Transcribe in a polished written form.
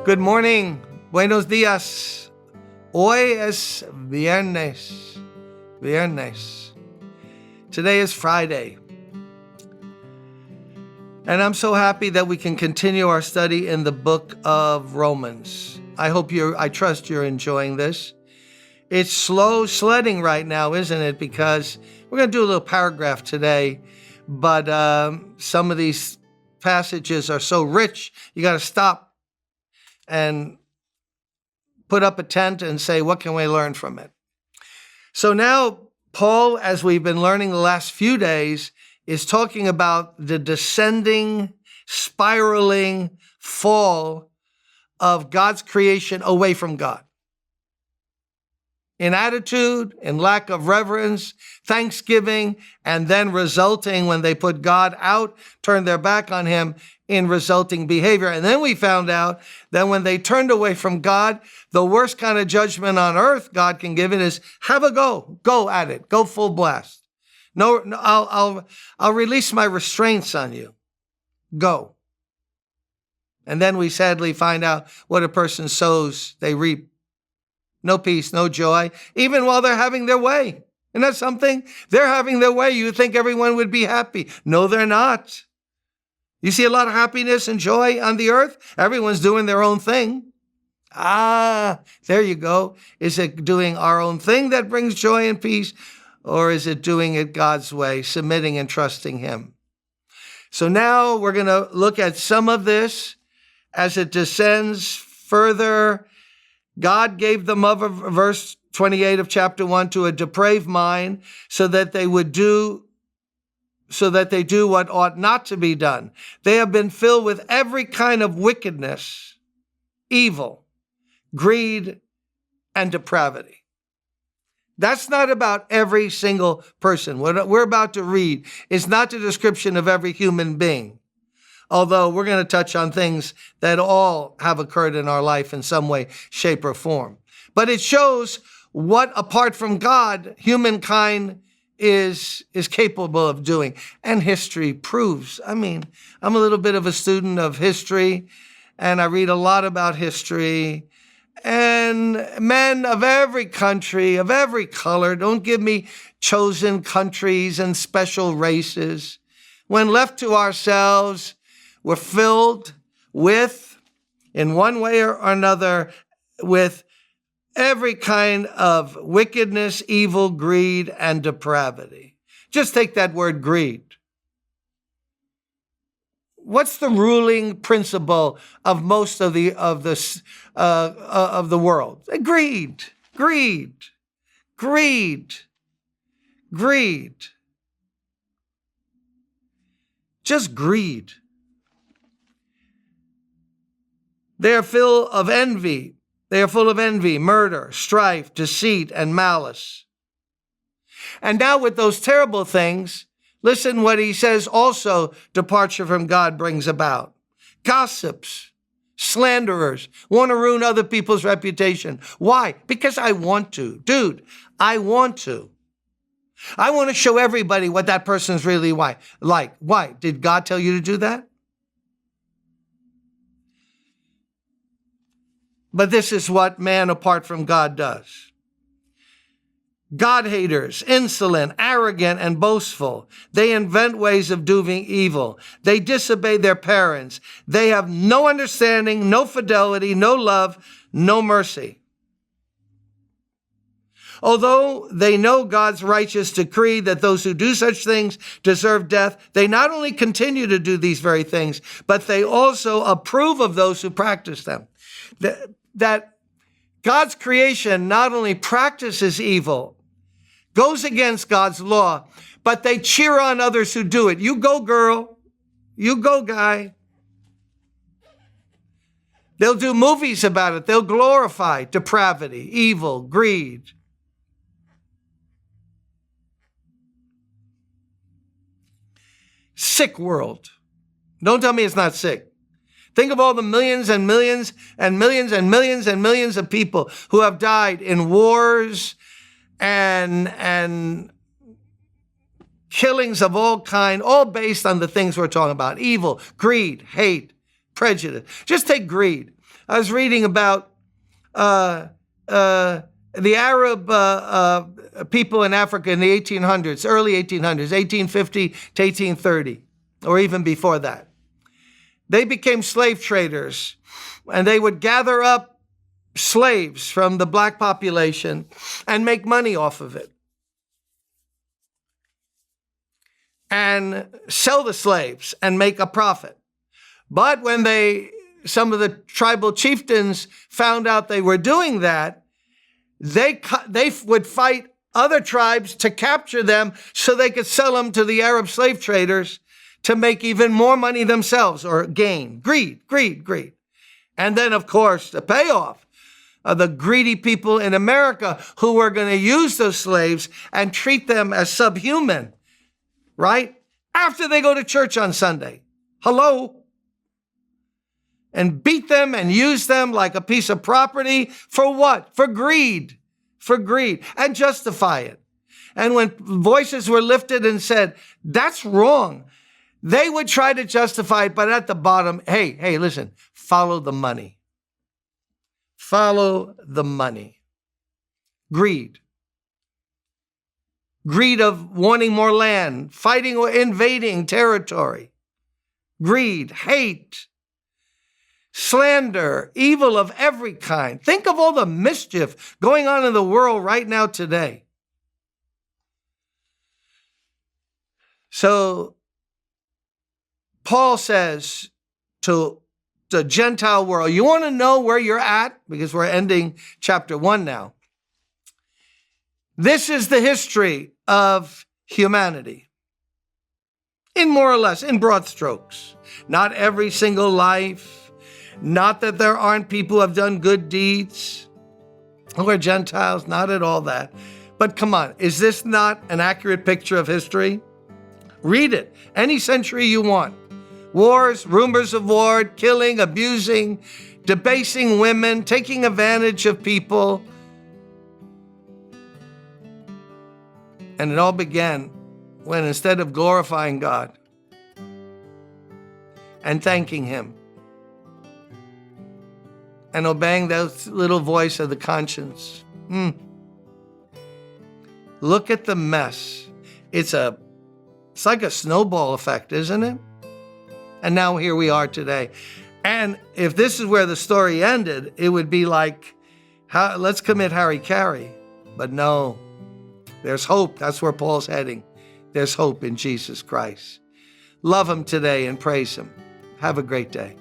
Good morning. Buenos días. Hoy es viernes. Viernes. Today is Friday. And I'm so happy that we can continue our study in the book of Romans. I trust you're enjoying this. It's slow sledding right now, isn't it? Because we're going to do a little paragraph today, but some of these passages are so rich, you got to stop and put up a tent and say, what can we learn from it? So now Paul, as we've been learning the last few days, is talking about the descending, spiraling fall of God's creation away from God. In attitude, in lack of reverence, thanksgiving, and then resulting when they put God out, turned their back on him, in resulting behavior. And then we found out that when they turned away from God, the worst kind of judgment on earth God can give it is have a go. Go at it. Go full blast. No, I'll release my restraints on you. Go. And then we sadly find out what a person sows, they reap. No peace, no joy, even while they're having their way. Isn't that something? They're having their way. You think everyone would be happy. No, they're not. You see a lot of happiness and joy on the earth? Everyone's doing their own thing. There you go. Is it doing our own thing that brings joy and peace? Or is it doing it God's way, submitting and trusting him? So now we're going to look at some of this as it descends further. God gave them over, verse 28 of chapter 1, to a depraved mind so that they do what ought not to be done. They have been filled with every kind of wickedness, evil, greed, and depravity. That's not about every single person. What we're about to read is not the description of every human being, although we're going to touch on things that all have occurred in our life in some way, shape, or form. But it shows what, apart from God, humankind is capable of doing. And history proves. I mean, I'm a little bit of a student of history, and I read a lot about history. And men of every country, of every color, don't give me chosen countries and special races. When left to ourselves, we're filled with, in one way or another, with every kind of wickedness, evil, greed, and depravity. Just take that word greed. What's the ruling principle of most of the world? Greed, greed, greed, greed. Just greed. They are full of envy. They are full of envy, murder, strife, deceit, and malice. And now with those terrible things, listen what he says also departure from God brings about. Gossips, slanderers, want to ruin other people's reputation. Why? Because I want to. Dude, I want to. I want to show everybody what that person's really like. Why? Did God tell you to do that? But this is what man apart from God does. God haters, insolent, arrogant, and boastful. They invent ways of doing evil. They disobey their parents. They have no understanding, no fidelity, no love, no mercy. Although they know God's righteous decree that those who do such things deserve death, they not only continue to do these very things, but they also approve of those who practice them. That God's creation not only practices evil, goes against God's law, but they cheer on others who do it. You go, girl. You go, guy. They'll do movies about it. They'll glorify depravity, evil, greed. Sick world. Don't tell me it's not sick. Think of all the millions and millions and millions and millions and millions of people who have died in wars and killings of all kind, all based on the things we're talking about. Evil, greed, hate, prejudice. Just take greed. I was reading about the Arab people in Africa in the 1800s, early 1800s, 1850 to 1830, or even before that. They became slave traders, and they would gather up slaves from the black population and make money off of it, and sell the slaves and make a profit. But when some of the tribal chieftains found out they were doing that, they would fight other tribes to capture them so they could sell them to the Arab slave traders to make even more money themselves, or gain. Greed. And then, of course, the payoff of the greedy people in America who were going to use those slaves and treat them as subhuman, right? After they go to church on Sunday. Hello? And beat them and use them like a piece of property. For what? For greed. For greed. And justify it. And when voices were lifted and said, that's wrong, they would try to justify it, but at the bottom, hey, listen, follow the money. Follow the money. Greed. Greed of wanting more land, fighting or invading territory. Greed, hate, slander, evil of every kind. Think of all the mischief going on in the world right now today. So Paul says to the Gentile world, you want to know where you're at? Because we're ending chapter 1 now. This is the history of humanity. In more or less, in broad strokes. Not every single life. Not that there aren't people who have done good deeds who are Gentiles. Not at all that. But come on, is this not an accurate picture of history? Read it. Any century you want. Wars, rumors of war, killing, abusing, debasing women, taking advantage of people. And it all began when, instead of glorifying God and thanking Him and obeying that little voice of the conscience, look at the mess. It's like a snowball effect, isn't it? And now here we are today. And if this is where the story ended, it would be like, let's commit Harry-Carry. But no, there's hope. That's where Paul's heading. There's hope in Jesus Christ. Love Him today and praise Him. Have a great day.